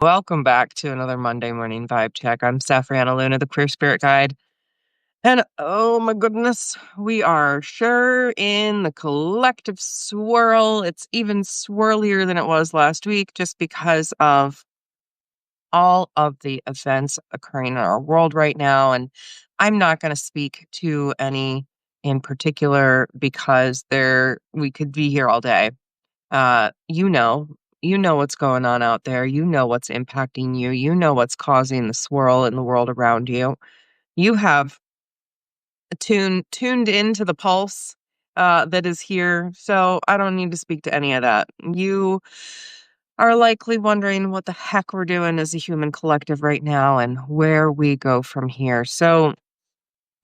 Welcome back to another Monday morning vibe check. I'm Safrianna Lughna, the queer spirit guide. And oh my goodness, we are sure in the collective swirl. It's even swirlier than it was last week just because of all of the events occurring in our world right now. And I'm not going to speak to any in particular because we could be here all day. uh, you know, you know what's going on out there. You know what's impacting you. You know what's causing the swirl in the world around you. You have tuned into the pulse that is here. So I don't need to speak to any of that. You are likely wondering what the heck we're doing as a human collective right now and where we go from here. So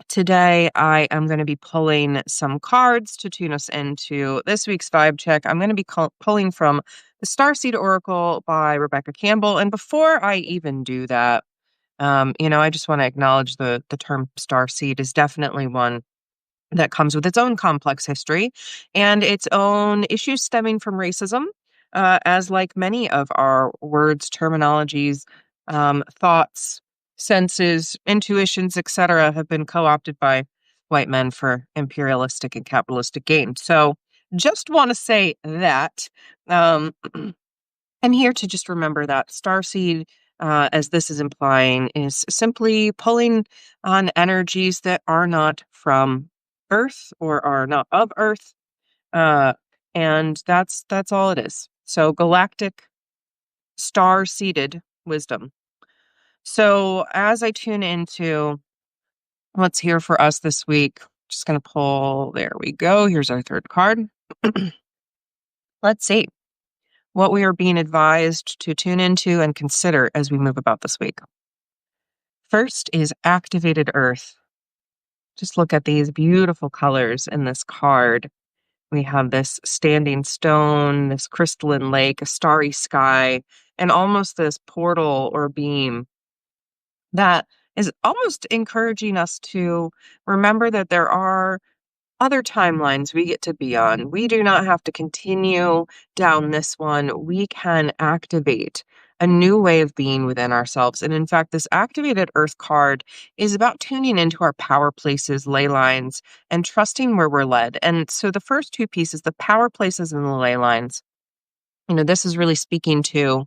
today, I am going to be pulling some cards to tune us into this week's vibe check. I'm going to be pulling from the Starseed Oracle by Rebecca Campbell. And before I even do that, I just want to acknowledge the term starseed is definitely one that comes with its own complex history and its own issues stemming from racism, as like many of our words, terminologies, thoughts, senses, intuitions, etc., have been co-opted by white men for imperialistic and capitalistic gain. So just want to say that. Um, I'm here to just remember that starseed, as this is implying, is simply pulling on energies that are not from Earth or are not of Earth, uh, and that's all it is. So galactic, star-seeded wisdom. So as I tune into what's here for us this week, just going to pull. There we go. Here's our third card. Let's see what we are being advised to tune into and consider as we move about this week. First is activated earth. Just look at these beautiful colors in this card. We have this standing stone, this crystalline lake, a starry sky, and almost this portal or beam that is almost encouraging us to remember that there are other timelines we get to be on. We do not have to continue down this one. We can activate a new way of being within ourselves. And in fact, this activated earth card is about tuning into our power places, ley lines, and trusting where we're led. And so the first two pieces, the power places and the ley lines, this is really speaking to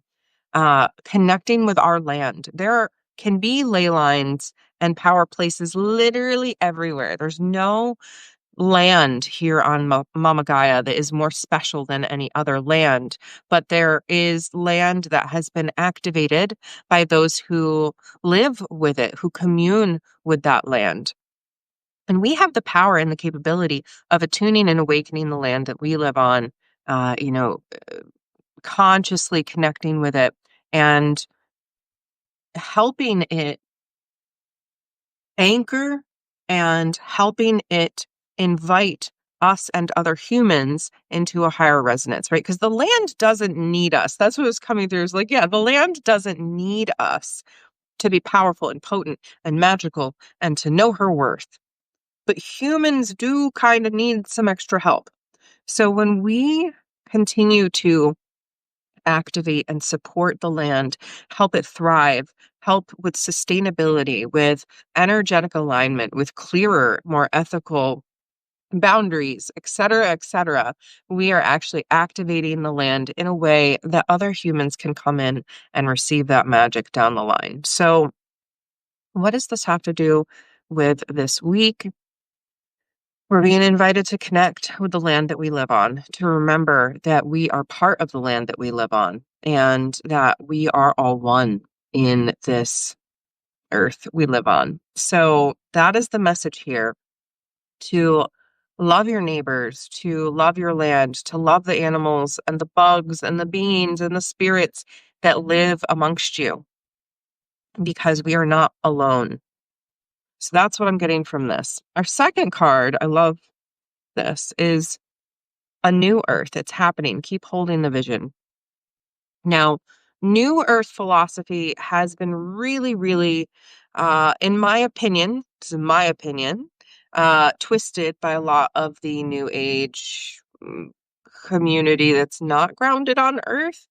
connecting with our land. There can be ley lines and power places literally everywhere. There's no land here on Mama Gaia that is more special than any other land, but there is land that has been activated by those who live with it, who commune with that land. And we have the power and the capability of attuning and awakening the land that we live on, uh, you know, consciously connecting with it and helping it anchor and helping it invite us and other humans into a higher resonance, right? Because the land doesn't need us. That's what was coming through. Is like, yeah, the land doesn't need us to be powerful and potent and magical and to know her worth. But humans do kind of need some extra help. So when we continue to activate and support the land, help it thrive, help with sustainability, with energetic alignment, with clearer, more ethical boundaries, et cetera, we are actually activating the land in a way that other humans can come in and receive that magic down the line. So, what does this have to do with this week? We're being invited to connect with the land that we live on, to remember that we are part of the land that we live on, and that we are all one in this earth we live on. So that is the message here, to love your neighbors, to love your land, to love the animals and the bugs and the beings and the spirits that live amongst you, because we are not alone. So that's what I'm getting from this. Our second card, I love this, is a new earth. It's happening. Keep holding the vision. Now, new earth philosophy has been really, really, in my opinion, this is my opinion, twisted by a lot of the new age community that's not grounded on earth.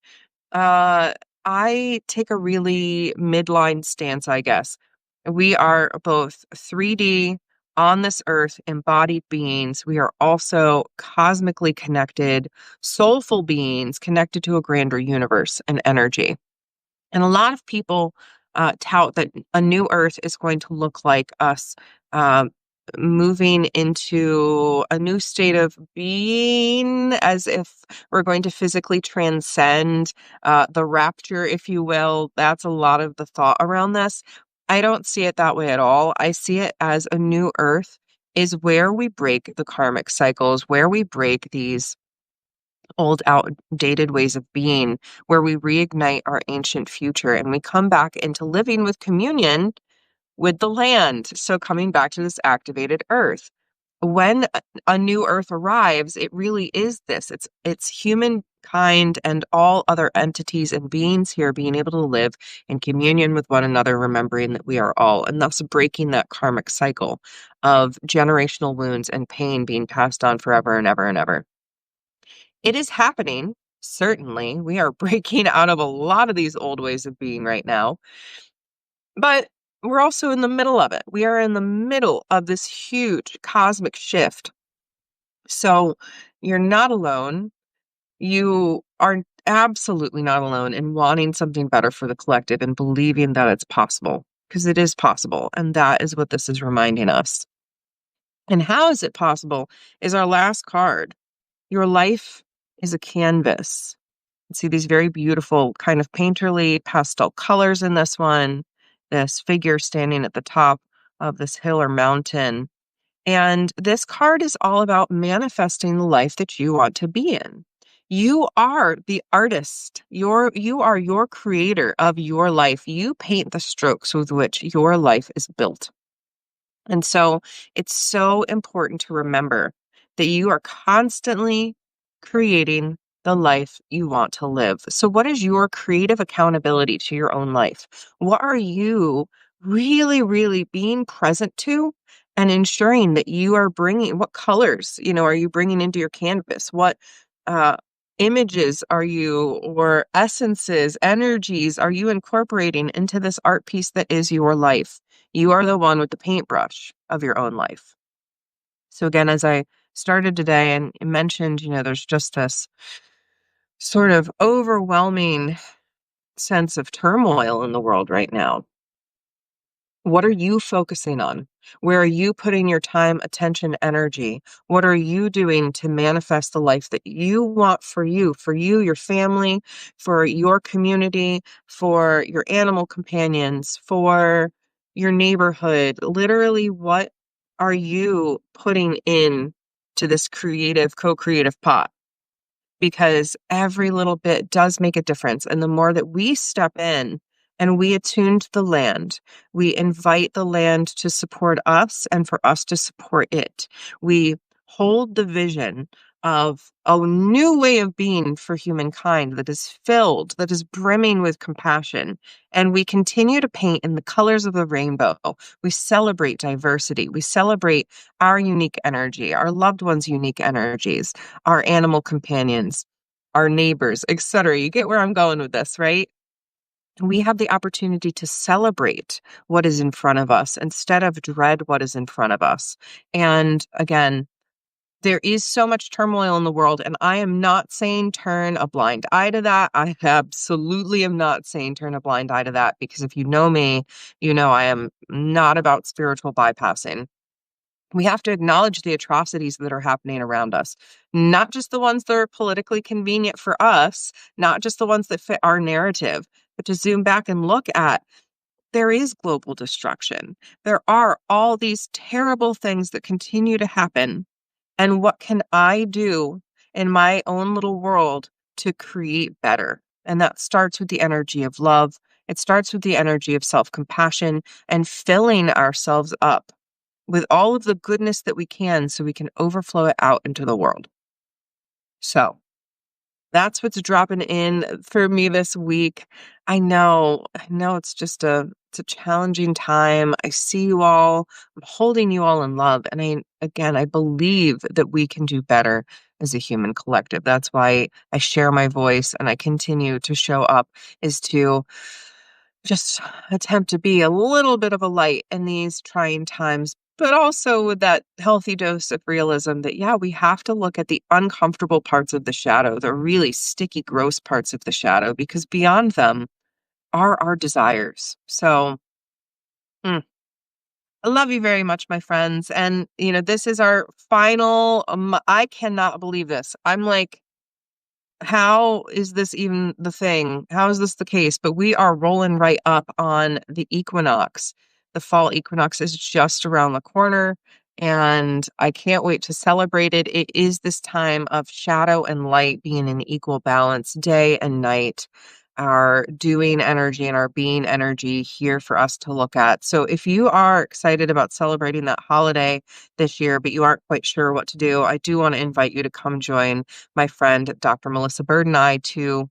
I take a really midline stance, I guess. We are both 3D on this earth, embodied beings. We are also cosmically connected, soulful beings connected to a grander universe and energy. And a lot of people tout that a new earth is going to look like us um, moving into a new state of being, as if we're going to physically transcend the rapture, if you will. That's a lot of the thought around this. I don't see it that way at all. I see it as a new earth is where we break the karmic cycles, where we break these old, outdated ways of being, where we reignite our ancient future and we come back into living with communion with the land. So, coming back to this activated earth. When a new earth arrives, it really is this. It's humankind and all other entities and beings here being able to live in communion with one another, remembering that we are all, and thus breaking that karmic cycle of generational wounds and pain being passed on forever and ever and ever. It is happening. Certainly, we are breaking out of a lot of these old ways of being right now, but we're also in the middle of it. We are in the middle of this huge cosmic shift. So you're not alone. You are absolutely not alone in wanting something better for the collective and believing that it's possible, because it is possible. And that is what this is reminding us. And how is it possible is our last card. Your life is a canvas. See these very beautiful kind of painterly pastel colors in this one, this figure standing at the top of this hill or mountain. And this card is all about manifesting the life that you want to be in. You are the artist. You are your creator of your life. You paint the strokes with which your life is built. And so it's so important to remember that you are constantly creating the life you want to live. So, what is your creative accountability to your own life? What are you really, really being present to and ensuring that you are bringing? What colors, are you bringing into your canvas? What uh, images are you, or essences, energies are you incorporating into this art piece that is your life? You are the one with the paintbrush of your own life. So again, as I started today and mentioned, there's just this sort of overwhelming sense of turmoil in the world right now. What are you focusing on? Where are you putting your time, attention, energy? What are you doing to manifest the life that you want for you, your family, for your community, for your animal companions, for your neighborhood? Literally, what are you putting in to this co-creative pot? Because every little bit does make a difference. And the more that we step in and we attune to the land, we invite the land to support us and for us to support it. We hold the vision of a new way of being for humankind that is filled, that is brimming with compassion. And we continue to paint in the colors of the rainbow. We celebrate diversity. We celebrate our unique energy, our loved ones' unique energies, our animal companions, our neighbors, etc. You get where I'm going with this, right? We have the opportunity to celebrate what is in front of us instead of dread what is in front of us. And again, there is so much turmoil in the world, and I am not saying turn a blind eye to that. I absolutely am not saying turn a blind eye to that, because if you know me, you know I am not about spiritual bypassing. We have to acknowledge the atrocities that are happening around us, not just the ones that are politically convenient for us, not just the ones that fit our narrative, but to zoom back and look at there is global destruction. There are all these terrible things that continue to happen. And what can I do in my own little world to create better? And that starts with the energy of love. It starts with the energy of self-compassion and filling ourselves up with all of the goodness that we can so we can overflow it out into the world. So that's what's dropping in for me this week. I know it's It's a challenging time. I see you all. I'm holding you all in love. And again, I believe that we can do better as a human collective. That's why I share my voice and I continue to show up, is to just attempt to be a little bit of a light in these trying times, but also with that healthy dose of realism that, yeah, we have to look at the uncomfortable parts of the shadow, the really sticky, gross parts of the shadow, because beyond them are our desires. So, mm, I love you very much, my friends. And, this is our final, I cannot believe this. I'm like, how is this even the thing? How is this the case? But we are rolling right up on the equinox. The fall equinox is just around the corner, and I can't wait to celebrate it. It is this time of shadow and light being in equal balance, day and night, our doing energy and our being energy here for us to look at. So if you are excited about celebrating that holiday this year, but you aren't quite sure what to do, I do want to invite you to come join my friend Dr. Melissa Bird and I to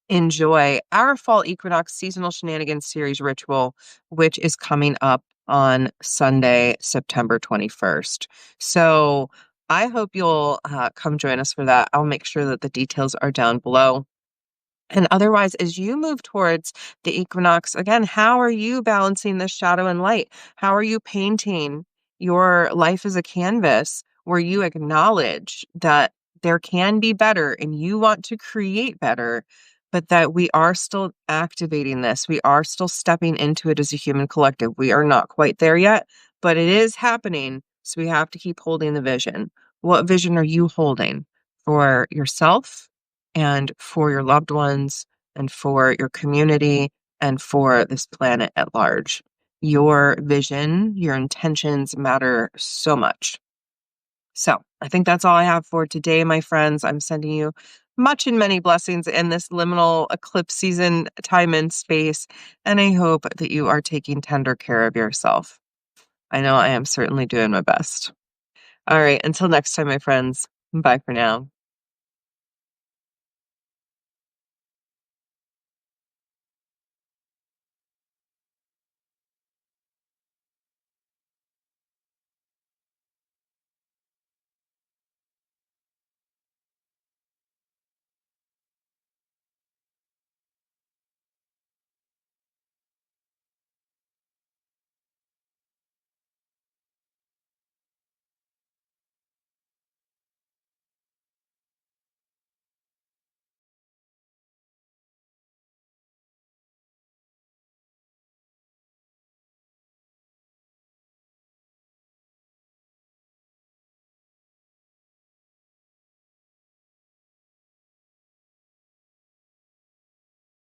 enjoy our fall equinox seasonal shenanigans series ritual, which is coming up on Sunday, September 21st. So I hope you'll come join us for that. I'll make sure that the details are down below. And otherwise, as you move towards the equinox, again, how are you balancing the shadow and light? How are you painting your life as a canvas where you acknowledge that there can be better and you want to create better, but that we are still activating this? We are still stepping into it as a human collective. We are not quite there yet, but it is happening. So we have to keep holding the vision. What vision are you holding for yourself, and for your loved ones, and for your community, and for this planet at large? Your vision, your intentions matter so much. So I think that's all I have for today, my friends. I'm sending you much and many blessings in this liminal eclipse season time and space. And I hope that you are taking tender care of yourself. I know I am certainly doing my best. All right. Until next time, my friends. Bye for now.